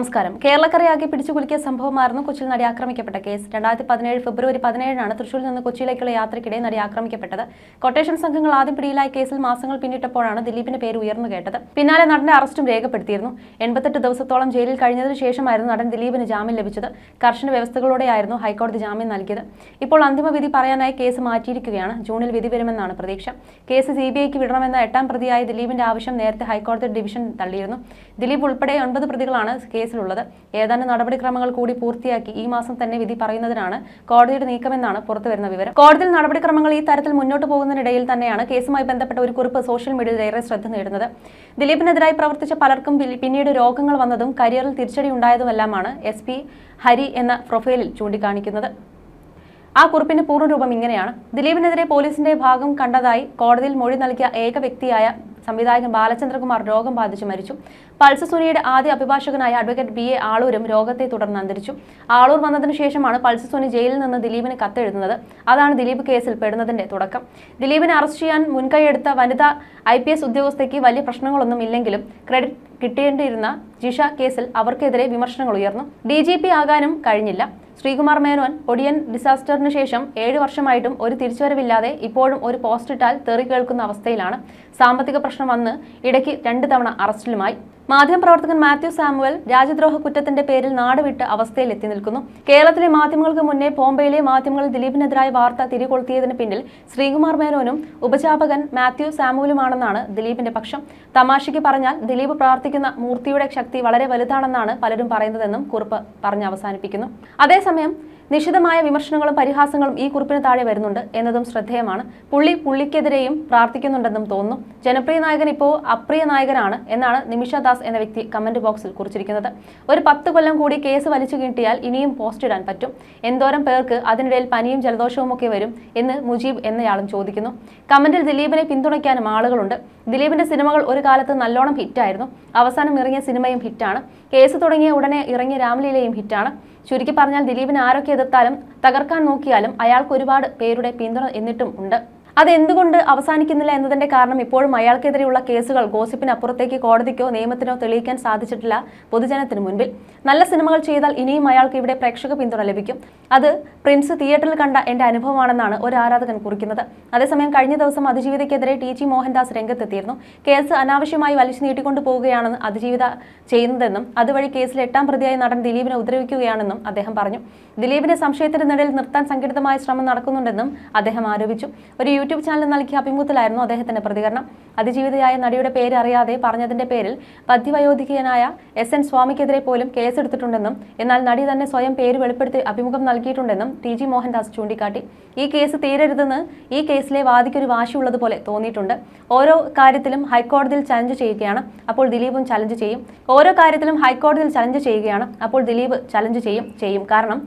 നമസ്കാരം. കേരളക്കരയാകെ പിടിച്ചുകുലുക്കിയ സംഭവമായിരുന്നു കൊച്ചിയിൽ നടി ആക്രമിക്കപ്പെട്ട കേസ്. 2017 ഫെബ്രുവരി 17 തുറച്ചൂരിൽ നിന്ന് കൊച്ചിയിലേക്കുള്ള യാത്രയ്ക്കിടെ നടി ആക്രമിക്കപ്പെട്ടത്. കൊട്ടേഷൻ സംഘങ്ങൾ ആദ്യം പിടിയിലായ കേസിൽ മാസങ്ങൾ പിന്നിട്ടപ്പോഴാണ് ദിലീപിന്റെ പേര് ഉയർന്നു കേട്ടത്. പിന്നാലെ നടന്റെ അറസ്റ്റും രേഖപ്പെടുത്തിയിരുന്നു. 88 ദിവസത്തോളം ജയിലിൽ കഴിഞ്ഞതിനു ശേഷമായിരുന്നു നടൻ ദിലീപിന് ജാമ്യം ലഭിച്ചത്. കർശന വ്യവസ്ഥകളോടെയായിരുന്നു ഹൈക്കോടതി ജാമ്യം നൽകിയത്. ഇപ്പോൾ അന്തിമ വിധി പറയാനായി കേസ് മാറ്റിയിരിക്കുകയാണ്. ജൂണിൽ വിധി വരുമെന്നാണ് പ്രതീക്ഷ. കേസ് CBIക്ക് വിടണമെന്ന 8ാം പ്രതിയായ ദിലീപിന്റെ ആവശ്യം നേരത്തെ ഹൈക്കോടതി ഡിവിഷൻ തള്ളിയിരുന്നു. ദിലീപ് ഉൾപ്പെടെ 9 പ്രതികളാണ് കേസിലുള്ളത്. ഏതാനും നടപടിക്രമങ്ങൾ കൂടി പൂർത്തിയാക്കി ഈ മാസം തന്നെ വിധി പറയുന്നതിനാണ് കോടതിയുടെ നീക്കമെന്നാണ് പുറത്തുവരുന്ന വിവരം. കോടതിയിൽ നടപടിക്രമങ്ങൾ ഈ തരത്തിൽ മുന്നോട്ട് പോകുന്നതിനിടയിൽ തന്നെയാണ് കേസുമായി ബന്ധപ്പെട്ട ഒരു കുറിപ്പ് സോഷ്യൽ മീഡിയയിൽ ഏറെ ശ്രദ്ധ നേടുന്നത്. ദിലീപിനെതിരായി പ്രവർത്തിച്ച പലർക്കും പിന്നീട് രോഗങ്ങൾ വന്നതും കരിയറിൽ തിരിച്ചടി ഉണ്ടായതുമെല്ലാമാണ് SP ഹരി എന്ന പ്രൊഫൈലിൽ ചൂണ്ടിക്കാണിക്കുന്നത്. ആ കുറിപ്പിന്റെ പൂർണ്ണരൂപം ഇങ്ങനെയാണ്. ദിലീപിനെതിരെ പോലീസിന്റെ ഭാഗം കണ്ടതായി കോടതിയിൽ മൊഴി നൽകിയ ഏക വ്യക്തിയായ സംവിധായകൻ ബാലചന്ദ്രകുമാർ രോഗം ബാധിച്ച് മരിച്ചു. പൾസ് സുനിയുടെ ആദ്യ അഭിഭാഷകനായ അഡ്വക്കേറ്റ് BA ആളൂരും രോഗത്തെ തുടർന്ന് അന്തരിച്ചു. ആളൂർ വന്നതിനു ശേഷമാണ് പൾസ് സുനി ജയിലിൽ നിന്ന് ദിലീപിന് കത്തെഴുതുന്നത്. അതാണ് ദിലീപ് കേസിൽ പെടുന്നതിന്റെ തുടക്കം. ദിലീപിനെ അറസ്റ്റ് ചെയ്യാൻ മുൻകൈയെടുത്ത വനിതാ IPS ഉദ്യോഗസ്ഥയ്ക്ക് വലിയ പ്രശ്നങ്ങളൊന്നും ഇല്ലെങ്കിലും ക്രെഡിറ്റ് കിട്ടേണ്ടിയിരുന്ന ജിഷ കേസിൽ അവർക്കെതിരെ വിമർശനങ്ങൾ ഉയർന്നു. DGP ആകാനും കഴിഞ്ഞില്ല. ശ്രീകുമാർ മേനോൻ ഒടിയൻ ഡിസാസ്റ്ററിന് ശേഷം 7 വർഷമായിട്ടും ഒരു തിരിച്ചുവരവില്ലാതെ ഇപ്പോഴും ഒരു പോസ്റ്റ് ഇട്ടാൽ തെറി കേൾക്കുന്ന അവസ്ഥയിലാണ്. സാമ്പത്തിക പ്രശ്നം വന്ന് ഇടയ്ക്ക് 2 തവണ അറസ്റ്റിലുമായി. മാധ്യമപ്രവർത്തകൻ മാത്യു സാമുവൽ രാജ്യദ്രോഹ കുറ്റത്തിന്റെ പേരിൽ നാടുവിട്ട് അവസ്ഥയിൽ എത്തി നിൽക്കുന്നു. കേരളത്തിലെ മാധ്യമങ്ങൾക്ക് മുന്നേ ബോംബെയിലെ മാധ്യമങ്ങളിൽ ദിലീപിനെതിരായ വാർത്ത തിരികൊളുത്തിയതിന് പിന്നിൽ ശ്രീകുമാർ മേനോനും ഉപജാപകൻ മാത്യു സാമുവലുമാണെന്നാണ് ദിലീപിന്റെ പക്ഷം. തമാശയ്ക്ക് പറഞ്ഞാൽ ദിലീപ് പ്രാർത്ഥിക്കുന്ന മൂർത്തിയുടെ ശക്തി വളരെ വലുതാണെന്നാണ് പലരും പറയുന്നതെന്നും കുറിപ്പ് പറഞ്ഞ് അവസാനിപ്പിക്കുന്നു. അതേസമയം നിശിതമായ വിമർശനങ്ങളും പരിഹാസങ്ങളും ഈ കുറിപ്പിന് താഴെ വരുന്നുണ്ട് എന്നതും ശ്രദ്ധേയമാണ്. പുള്ളിക്കെതിരെയും പ്രാർത്ഥിക്കുന്നുണ്ടെന്നും തോന്നുന്നു. ജനപ്രിയ നായകൻ ഇപ്പോൾ അപ്രിയ നായകനാണ് എന്നാണ് നിമിഷ ദാസ് എന്ന വ്യക്തി കമന്റ് ബോക്സിൽ കുറിച്ചിരിക്കുന്നത്. ഒരു 10 കൊല്ലം കൂടി കേസ് വലിച്ചു കിട്ടിയാൽ ഇനിയും പോസ്റ്റ് ഇടാൻ പറ്റും. എന്തോരം പേർക്ക് അതിനിടയിൽ പനിയും ജലദോഷവും ഒക്കെ വരും എന്ന് മുജീബ് എന്നയാളും ചോദിക്കുന്നു. കമന്റിൽ ദിലീപിനെ പിന്തുണയ്ക്കാനും ആളുകളുണ്ട്. ദിലീപിന്റെ സിനിമകൾ ഒരു കാലത്ത് നല്ലോണം ഹിറ്റായിരുന്നു. അവസാനം ഇറങ്ങിയ സിനിമയും ഹിറ്റാണ്. കേസ് തുടങ്ങിയ ഉടനെ ഇറങ്ങിയ രാംലീലയും ഹിറ്റാണ്. ചുരുക്കി പറഞ്ഞാൽ ദിലീപിനെ ആരൊക്കെ എതിർത്താലും തകർക്കാൻ നോക്കിയാലും അയാൾക്ക് ഒരുപാട് പേരുടെ പിന്തുണ എന്നിട്ടും ഉണ്ട്. അതെന്തുകൊണ്ട് അവസാനിക്കുന്നില്ല എന്നതിന്റെ കാരണം ഇപ്പോഴും അയാൾക്കെതിരെയുള്ള കേസുകൾ ഗോസിപ്പിനപ്പുറത്തേക്ക് കോടതിക്കോ നിയമത്തിനോ തെളിയിക്കാൻ സാധിച്ചിട്ടില്ല പൊതുജനത്തിന് മുൻപിൽ. നല്ല സിനിമകൾ ചെയ്താൽ ഇനിയും അയാൾക്ക് ഇവിടെ പ്രേക്ഷക പിന്തുണ ലഭിക്കും. അത് പ്രിൻസ് തിയേറ്ററിൽ കണ്ട എന്റെ അനുഭവമാണെന്നാണ് ഒരു ആരാധകൻ കുറിക്കുന്നത്. അതേസമയം കഴിഞ്ഞ ദിവസം അതിജീവിതയ്ക്കെതിരെ TG മോഹൻദാസ് രംഗത്തെത്തിയിരുന്നു. കേസ് അനാവശ്യമായി വലിച്ചു നീട്ടിക്കൊണ്ടു പോവുകയാണെന്ന് അതിജീവിത ചെയ്യുന്നതെന്നും അതുവഴി കേസിൽ 8ാം പ്രതിയായ നടൻ ദിലീപിനെ ഉപദ്രവിക്കുകയാണെന്നും അദ്ദേഹം പറഞ്ഞു. ദിലീപിനെ സംശയത്തിന്റെ നിഴലിൽ നിർത്താൻ സംഘടിതമായ ശ്രമം നടക്കുന്നുണ്ടെന്നും അദ്ദേഹം ആരോപിച്ചു. ഒരു യൂട്യൂബ് ചാനൽ നൽകിയ അഭിമുഖത്തിലായിരുന്നു അദ്ദേഹത്തിന്റെ പ്രതികരണം. അതിജീവിതയായ നടിയുടെ പേര് അറിയാതെ പറഞ്ഞതിന്റെ പേരിൽ മധ്യവയോധികനായ SN സ്വാമിക്കെതിരെ പോലും കേസെടുത്തിട്ടുണ്ടെന്നും എന്നാൽ നടി തന്നെ സ്വയം പേര് വെളിപ്പെടുത്തി അഭിമുഖം നൽകിയിട്ടുണ്ടെന്നും TG മോഹൻദാസ് ചൂണ്ടിക്കാട്ടി. ഈ കേസ് തീരരുതെന്ന് ഈ കേസിലെ വാദിക്കൊരു വാശിയുള്ളതുപോലെ തോന്നിയിട്ടുണ്ട്. ഓരോ കാര്യത്തിലും ഹൈക്കോടതിയിൽ ചലഞ്ച് ചെയ്യുകയാണ്, അപ്പോൾ ദിലീപും ചലഞ്ച് ചെയ്യും. ഓരോ കാര്യത്തിലും ഹൈക്കോടതിയിൽ ചലഞ്ച് ചെയ്യുകയാണ്, അപ്പോൾ ദിലീപ് ചലഞ്ച് ചെയ്യും. കാരണം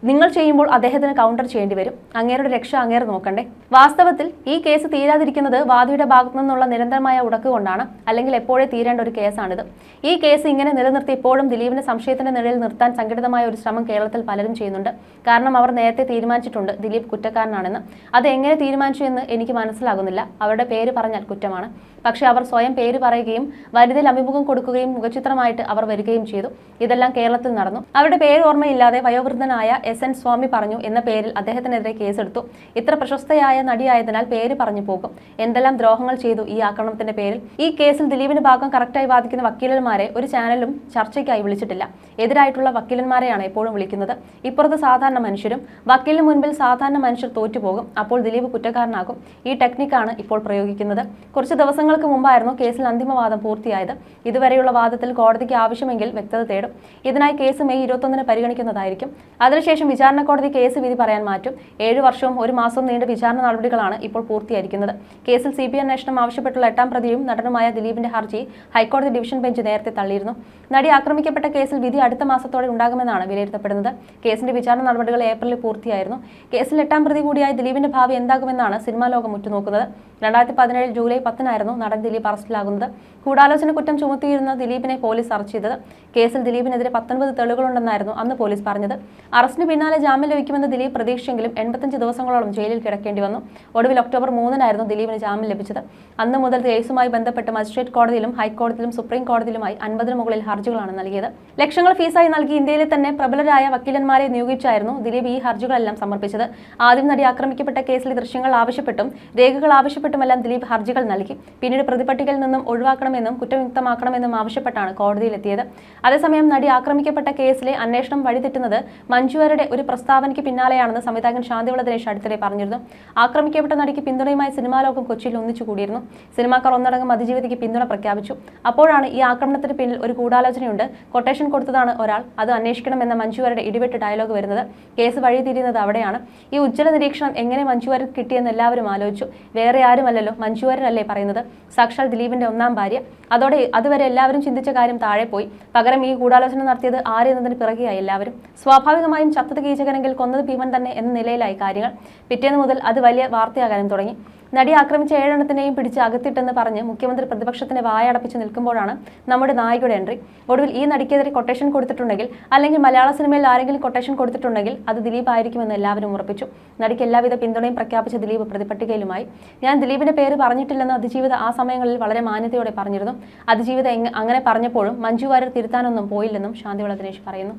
നിങ്ങൾ ചെയ്യുമ്പോൾ അദ്ദേഹത്തിന് കൗണ്ടർ ചെയ്യേണ്ടി വരും. അങ്ങേരുടെ രക്ഷ അങ്ങേര് നോക്കണ്ടേ. വാസ്തവത്തിൽ ഈ കേസ് തീരാതിരിക്കുന്നത് വാദിയുടെ ഭാഗത്തു നിന്നുള്ള നിരന്തരമായ ഉടക്ക് കൊണ്ടാണ്. അല്ലെങ്കിൽ എപ്പോഴേ തീരേണ്ട ഒരു കേസാണിത്. ഈ കേസ് ഇങ്ങനെ നിലനിർത്തി ഇപ്പോഴും ദിലീപിനെ സംശയത്തിന്റെ നിഴലിൽ നിർത്താൻ സംഘടിതമായ ഒരു ശ്രമം കേരളത്തിൽ പലരും ചെയ്യുന്നുണ്ട്. കാരണം അവർ നേരത്തെ തീരുമാനിച്ചിട്ടുണ്ട് ദിലീപ് കുറ്റക്കാരനാണെന്ന്. അത് എങ്ങനെ തീരുമാനിച്ചു എന്ന് എനിക്ക് മനസ്സിലാകുന്നില്ല. അവരുടെ പേര് പറഞ്ഞാൽ കുറ്റമാണ്. പക്ഷെ അവർ സ്വയം പേര് പറയുകയും വനിതയിൽ അഭിമുഖം കൊടുക്കുകയും മുഖചിത്രമായിട്ട് അവർ വരികയും ചെയ്തു. ഇതെല്ലാം കേരളത്തിൽ നടന്നു. അവരുടെ പേര് ഓർമ്മയില്ലാതെ വയോവൃദ്ധനായ SN സ്വാമി പറഞ്ഞു എന്ന പേരിൽ അദ്ദേഹത്തിനെതിരെ കേസെടുത്തു. ഇത്ര പ്രശസ്തയായ നടിയായതിനാൽ പേര് പറഞ്ഞു പോകും. എന്തെല്ലാം ദ്രോഹങ്ങൾ ചെയ്തു ഈ ആക്രമണത്തിന്റെ പേരിൽ. ഈ കേസിൽ ദിലീപിന്റെ ഭാഗം കറക്റ്റായി വാദിക്കുന്ന വക്കീലന്മാരെ ഒരു ചാനലും ചർച്ചയ്ക്കായി വിളിച്ചിട്ടില്ല. എതിരായിട്ടുള്ള വക്കീലന്മാരെയാണ് എപ്പോഴും വിളിക്കുന്നത്. ഇപ്പുറത്ത് സാധാരണ മനുഷ്യരും. വക്കീലിന് മുൻപിൽ സാധാരണ മനുഷ്യർ തോറ്റുപോകും. അപ്പോൾ ദിലീപ് കുറ്റക്കാരനാകും. ഈ ടെക്നിക്കാണ് ഇപ്പോൾ പ്രയോഗിക്കുന്നത്. കുറച്ച് ദിവസങ്ങൾക്ക് മുമ്പായിരുന്നു കേസിൽ അന്തിമവാദം പൂർത്തിയായത്. ഇതുവരെയുള്ള വാദത്തിൽ കോടതിക്ക് ആവശ്യമെങ്കിൽ വ്യക്തത തേടും. ഇതിനായി കേസ് മെയ് 21 പരിഗണിക്കുന്നതായിരിക്കും. അതിനുശേഷം വിചാരണ കോടതി കേസ് വിധി പറയാൻ മാറ്റും. 7 വർഷവും 1 മാസവും നീണ്ട വിചാരണ നടപടികളാണ് ഇപ്പോൾ പൂർത്തിയായിരിക്കുന്നത്. കേസിൽ CBI അന്വേഷണം ആവശ്യപ്പെട്ടുള്ള 8ാം പ്രതിയും നടനുമായ ദിലീപിന്റെ ഹർജി ഹൈക്കോടതി ഡിവിഷൻ ബെഞ്ച് നേരത്തെ തള്ളിയിരുന്നു. നടി ആക്രമിക്കപ്പെട്ട കേസിൽ വിധി അടുത്ത മാസത്തോടെ ഉണ്ടാകുമെന്നാണ് വിലയിരുത്തപ്പെടുന്നത്. കേസിന്റെ വിചാരണ നടപടികൾ ഏപ്രിലിൽ പൂർത്തിയായിരുന്നു. കേസിൽ 8ാം പ്രതി കൂടിയായ ദിലീപിന്റെ ഭാവി എന്താകുമെന്നാണ് സിനിമാ ലോകം ഉറ്റുനോക്കുന്നത്. 2017 ജൂലൈ 10-നായിരുന്നു നടൻ ദിലീപ് അറസ്റ്റിലാകുന്നത്. ഗൂഢാലോചന കുറ്റം ചുമത്തിയിരുന്ന ദിലീപിനെ പോലീസ് അറസ്റ്റ് ചെയ്തത്. കേസിൽ ദിലീപിനെതിരെ 19 തെളിവുകളുണ്ടെന്നായിരുന്നു അന്ന് പോലീസ് പറഞ്ഞത്. അറസ്റ്റിന് പിന്നാലെ ജാമ്യം ലഭിക്കുമെന്ന് ദിലീപ് പ്രതീക്ഷിച്ചെങ്കിലും 85 ദിവസങ്ങളോളം ജയിലിൽ കിടക്കേണ്ടി വന്നു. ഒടുവിൽ ഒക്ടോബർ 3-നായിരുന്നു ദിലീപിന് ജാമ്യം ലഭിച്ചത്. അന്ന് മുതൽ കേസുമായി ബന്ധപ്പെട്ട് മജിസ്ട്രേറ്റ് കോടതിയിലും ഹൈക്കോടതിയിലും സുപ്രീം കോടതിയിലുമായി 50-ന് മുകളിൽ ഹർജികളാണ് നൽകിയത്. ലക്ഷങ്ങൾ ഫീസായി നൽകി ഇന്ത്യയിലെ തന്നെ പ്രബലരായ വക്കീലന്മാരെ നിയോഗിച്ചായിരുന്നു ദിലീപ് ഈ ഹർജികളെല്ലാം സമർപ്പിച്ചത്. ആദ്യം നടി ആക്രമിക്കപ്പെട്ട കേസിലെ ദൃശ്യങ്ങൾ ആവശ്യപ്പെട്ടും രേഖകൾ ആവശ്യപ്പെട്ടുമെല്ലാം ദിലീപ് ഹർജികൾ നൽകി. പിന്നീട് പ്രതിപട്ടികയിൽ നിന്നും ഒഴിവാക്കണമെന്നും കുറ്റവിമുക്തമാക്കണമെന്നും ആവശ്യപ്പെട്ടാണ് കോടതിയിലെത്തിയത്. അതേസമയം നടി ആക്രമിക്കപ്പെട്ട കേസിലെ അന്വേഷണം വഴിതെറ്റുന്നത് മഞ്ജുവാര്യരുടെ ഒരു പ്രസ്താവനയ്ക്ക് പിന്നാലെയാണെന്ന് സംവിധായകൻ ശാന്തിവിള ദിനേശ് അടുത്തിടെ പറഞ്ഞിരുന്നു. ആക്രമിക്കപ്പെട്ട നടിക്ക് പിന്തുണയുമായി സിനിമാ ലോകം കൊച്ചിയിൽ ഒന്നിച്ചുകൂടിയിരുന്നു. സിനിമാക്കാർ ഒന്നടങ്കം അതിജീവിതയ്ക്ക് പിന്തുണ പ്രഖ്യാപിച്ചു. അപ്പോഴാണ് ഈ ആക്രമണത്തിന് പിന്നിൽ ഒരു ഗൂഢാലോചനയുണ്ട്, കൊട്ടേഷൻ കൊടുത്തതാണ് ഒരാൾ, അത് അന്വേഷിക്കണമെന്ന മഞ്ജുവാര്യരുടെ ഇടിവെട്ട് ഡയലോഗ് വരുന്നത്. കേസ് വഴിതിരിയുന്നത് അവിടെയാണ്. ഈ ഉജ്ജ്വല നിരീക്ഷണം എങ്ങനെ മഞ്ജുവാര്യർ കിട്ടിയെന്ന് എല്ലാവരും ആലോചിച്ചു. വേറെ ആരുമല്ലല്ലോ, മഞ്ജുവാര്യരല്ലേ പറയുന്നത്, സാക്ഷാൽ ദിലീപിന്റെ ഒന്നാം ഭാര്യ. അതോടെ അതുവരെ എല്ലാവരും ചിന്തിച്ച കാര്യം താഴെ പോയി. പകരം ഈ ഗൂഢാലോചന നടത്തിയത് ആരെന്നതിന് പിറകെയായി എല്ലാവരും. സ്വാഭാവികമായും ചത്തത് കീചകനെങ്കിൽ കൊന്നത് ഭീമൻ തന്നെ എന്ന നിലയിലായി കാര്യങ്ങൾ. പിറ്റേന്ന് മുതൽ അത് വലിയ വാർത്തയാകാനും തുടങ്ങി. നടി ആക്രമിച്ച 7 എണ്ണത്തിനെയും പിടിച്ച് അകത്തിട്ടെന്ന് പറഞ്ഞ് മുഖ്യമന്ത്രി പ്രതിപക്ഷത്തിന് വായടപ്പിച്ച് നിൽക്കുമ്പോഴാണ് നമ്മുടെ നായികയുടെ എൻട്രി. ഒടുവിൽ ഈ നടിക്കെതിരെ കൊട്ടേഷൻ കൊടുത്തിട്ടുണ്ടെങ്കിൽ, അല്ലെങ്കിൽ മലയാള സിനിമയിൽ ആരെങ്കിലും കൊട്ടേഷൻ കൊടുത്തിട്ടുണ്ടെങ്കിൽ അത് ദിലീപ് ആയിരിക്കുമെന്ന് എല്ലാവരും ഉറപ്പിച്ചു. നടിക്ക് എല്ലാവിധ പിന്തുണയും പ്രഖ്യാപിച്ച ദിലീപ് പ്രതിപട്ടികയിലുമായി. ഞാൻ ദിലീപിന്റെ പേര് പറഞ്ഞിട്ടില്ലെന്ന് അതിജീവിത ആ സമയങ്ങളിൽ വളരെ മാന്യതയോടെ പറഞ്ഞിരുന്നു. അതിജീവിത അങ്ങനെ പറഞ്ഞപ്പോഴും മഞ്ജു വാര്യർ തിരുത്താനൊന്നും പോയില്ലെന്നും ശാന്തിവിള ദിനേശ് പറയുന്നു.